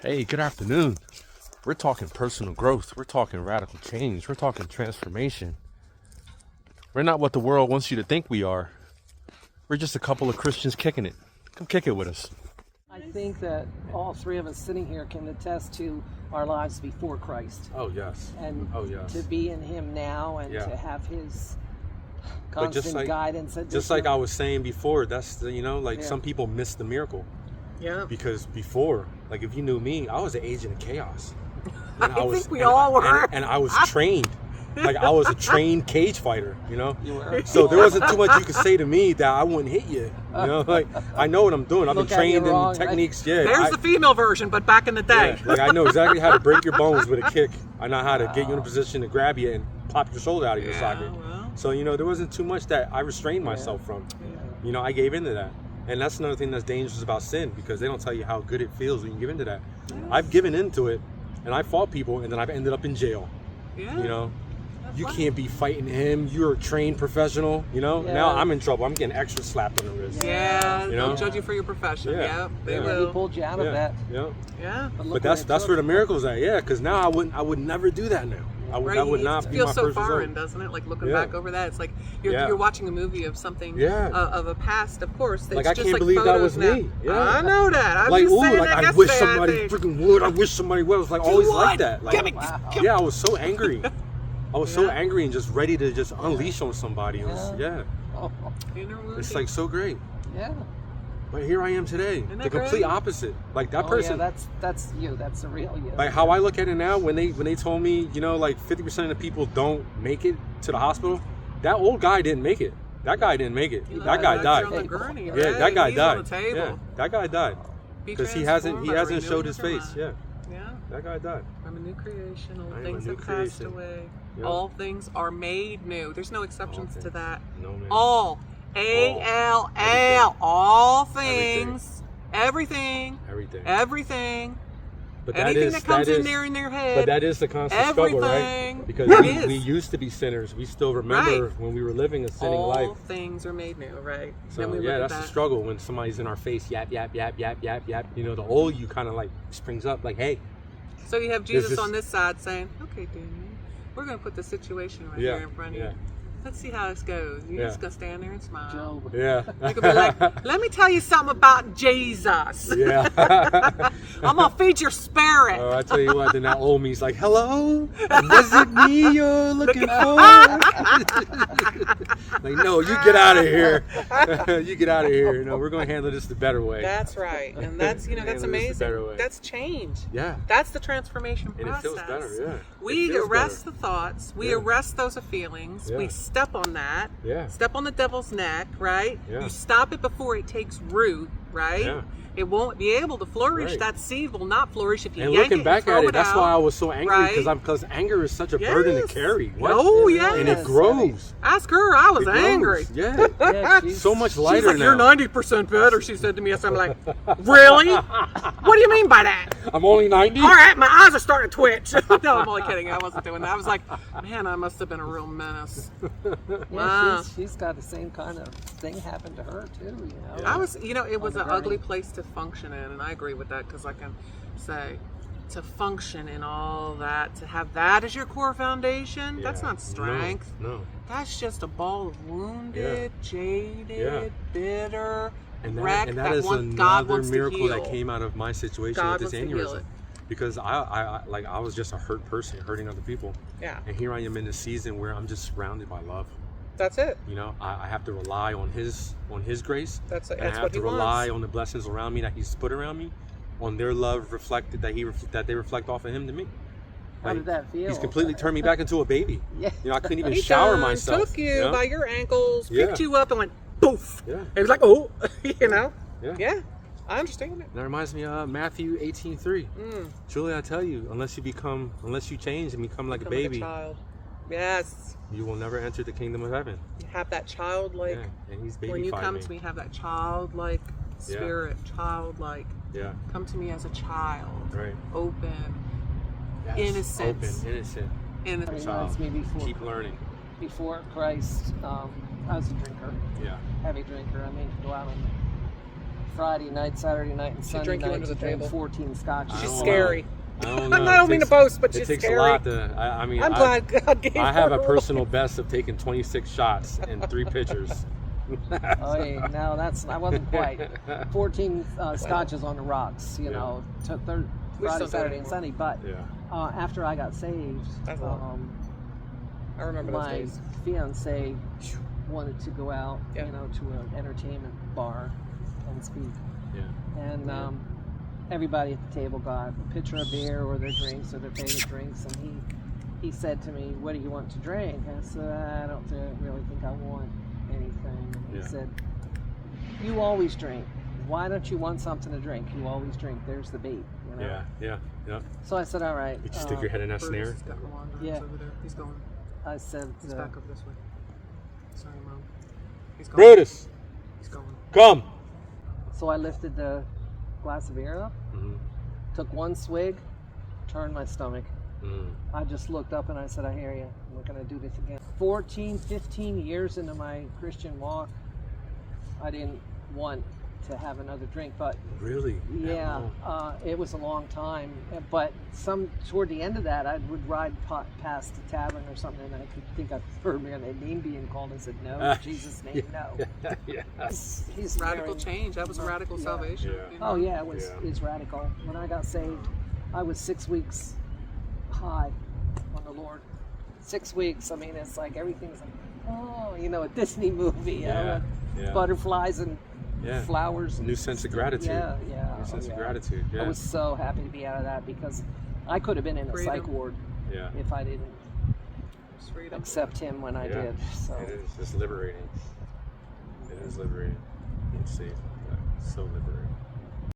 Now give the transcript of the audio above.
Hey, good afternoon. We're talking personal growth. We're talking radical change. We're talking transformation. We're not what the world wants you to think we are. We're just a couple of Christians kicking it. Come kick it with us. I think that all three of us sitting here can attest to our lives before Christ. Oh, yes. And Oh, yes. to be in Him now and Yeah. to have His But constant guidance. just like I was saying before, that's, Yeah. some people miss the miracle. Yeah. Because before, like if you knew me, I was an agent of chaos. And I think we all were. And I was trained. Like I was a trained cage fighter, You were. So there wasn't too much you could say to me that I wouldn't hit you. Like I know what I'm doing. I've been Look at you trained in wrong, techniques. right? Yeah. There's the female version, but back in the day. Yeah, like I know exactly how to break your bones with a kick. I know how to get you in a position to grab you and pop your shoulder out of your socket. Well. So there wasn't too much that I restrained myself from. I gave into that. And that's another thing that's dangerous about sin, because they don't tell you how good it feels when you give into that. I've given into it, and I fought people, and then I've ended up in jail. Yeah. You can't be fighting him. You're a trained professional. Now I'm in trouble. I'm getting extra slapped on the wrist. Yeah. They'll judge you for your profession. Yeah. Yep. They Yeah. will. He pulled you out of that. Yeah. Yeah. But that's where the miracle's at. Yeah, because now I would never do that now. Right. That would not It be feels my so first foreign, result. doesn't it? Like looking Yeah. back over that, it's like you're watching a movie of something of a past. Of course, it's Like I just can't like believe that photos was now. me. Yeah. I know that. I was Like, just saying that I yesterday, wish somebody think. freaking would. I wish somebody would. I was like always like that. Like, Give me. yeah, I was so angry. I was so angry and just ready to just unleash on somebody. It was, Oh, It's like so great. yeah. But here I am today, Isn't that the complete great? opposite. Like that Oh, person. yeah, that's you. That's the real you. Like how I look at it now, when they told me, like 50% of the people don't make it to the hospital. That old guy didn't make it. That guy didn't make it. That guy died. On the gurney, Yeah, right? that guy He's died. On the table. Yeah, that guy died Be because he transformed by hasn't renewing showed his your face. mind. Yeah, Yeah. that guy died. I'm a new creation. I All am things a new have passed creation. away. Yeah. All things are made new. There's no exceptions All to things. that. No, man. All. A-L-L. All things. Everything. Everything. But Anything that comes in there in their head. But that is the constant struggle, right? Everything. Because It is. we used to be sinners. We still remember Right. when we were living a sinning all life. things are made new, right? So Then we yeah, look at that's the that. struggle when somebody's in our face, yap, yap, yap, yap, yap, yap. The old you kind of like springs up, like, hey. So you have Jesus This is- on this side saying, okay, Damien, we're going to put the situation right here in front of you. Let's see how this goes. You're just going to stand there and smile. Job. Yeah. You could be like, let me tell you something about Jesus. Yeah. I'm going to feed your spirit. Oh, I tell you what, then that old me's like, hello, was it me you're looking for? Like, no, you get out of here. You get out of here. We're going to handle this the better way. That's right. And that's, that's Handle this the amazing. better way. That's change. Yeah. That's the transformation And process. it feels better, yeah. We It feels arrest better. the thoughts. We Yeah. arrest those feelings. Yeah. We step on that. Yeah. Step on the devil's neck, right? Yeah. You stop it before it takes root, right? Yeah. It won't be able to flourish. Right. That seed will not flourish if you And yank looking it back and throw at it, it that's out, why I was so angry, right? because anger is such a burden to Yes. carry. What? Oh, yes. And it grows. Ask her. I was It grows. angry. Yeah. Yeah, she's, So much She's lighter like, now. you're 90% better, she said to me. So I'm like, really? What do you mean by that? I'm only 90. All right, my eyes are starting to twitch. No, I'm only kidding. I wasn't doing that. I was like, man, I must have been a real menace. Yeah, Wow. she's got the same kind of thing happen to her too. I was, it was the an gurney. ugly place to function in, and I agree with that because I can say to function in all that, to have that as your core foundation, that's Yeah. not strength. No. That's just a ball of wounded, jaded, Yeah. bitter, And wreck that is God another wants miracle to that heal. came out of my situation God with this wants to heal aneurysm. it. Because I was just a hurt person, hurting other people. Yeah, And here I am in this season where I'm just surrounded by love. that's it. I have to rely on his grace. That's and that's I have what to he rely wants. on the blessings around me that he's put around me, on their love reflected that they reflect off of him to me. How did that feel? He's completely turned me back into a baby. Yeah. I couldn't even He shower done myself. took you by your ankles, Yeah. picked you up, and went poof. Yeah. It was like, oh, Yeah. Yeah, I understand it. That reminds me of Matthew 18:3. Truly I tell you, unless you change and become like a Become baby, like a child. Yes, you will never enter the kingdom of heaven. you have that childlike. Yeah. And he's baby When you come to me, have that childlike spirit, childlike. Yeah. Come to me as a child, Right. open, Yes. Innocence. Open, innocent. innocent. Reminds me Keep learning. before Christ, I was a drinker, Yeah. heavy drinker. I mean, go out on Friday night, Saturday night, and Sunday drink you night under the to drink table. 14 scotches. She's don't scary. I don't know. I don't mean to boast, but it she's takes scary. a lot to. I mean, I'm glad God gave I have her a personal best of taking 26 shots and 3 pitchers. Oh, yeah, no, I wasn't quite. 14 scotches on the rocks, you know, took We Friday, still do Saturday, and anymore. Sunday. But Yeah. after I got saved, That's a lot. I remember those my days. fiance wanted to go out, Yeah. you know, to an entertainment bar and speak. Yeah. And everybody at the table got a pitcher of beer or their drinks or their favorite drinks. And he said to me, "What do you want to drink?" And I said, "I don't really think I want anything." And he said, "You always drink. Why don't you want something to drink? You always drink. There's the bait." You know? Yeah. So I said, "All right." You just stick your head in that snare. Brutus has got Rolando. Yeah. He's over there. He's going. I said, He's back up this way. Sorry, Mom. He's going. Brutus, He's going. come. so I lifted the glass of beer up, took one swig, turned my stomach. I just looked up and I said, "I hear you. We're going to do this again." 14, 15 years into my Christian walk, I didn't want to have another drink, but Really? yeah, it was a long time. But toward the end of that, I would ride past the tavern or something, and I could think I heard my name being called. I said, "No, in Jesus' name, no." Yeah. He's Radical very- change. That was a radical salvation. Yeah. you know? Oh yeah, it's radical. When I got saved, I was 6 weeks high on the Lord. 6 weeks. I mean, it's like everything's like, oh, you know, a Disney movie. You know, Yeah. butterflies and Yeah. flowers. New sense of gratitude. Yeah. New sense of gratitude. Yeah. I was so happy to be out of that because I could have been in a Freedom. psych ward Yeah. if I didn't It's freedom. accept Him when I Yeah. did. So It is. It's liberating. It is liberating. Being safe. So liberating.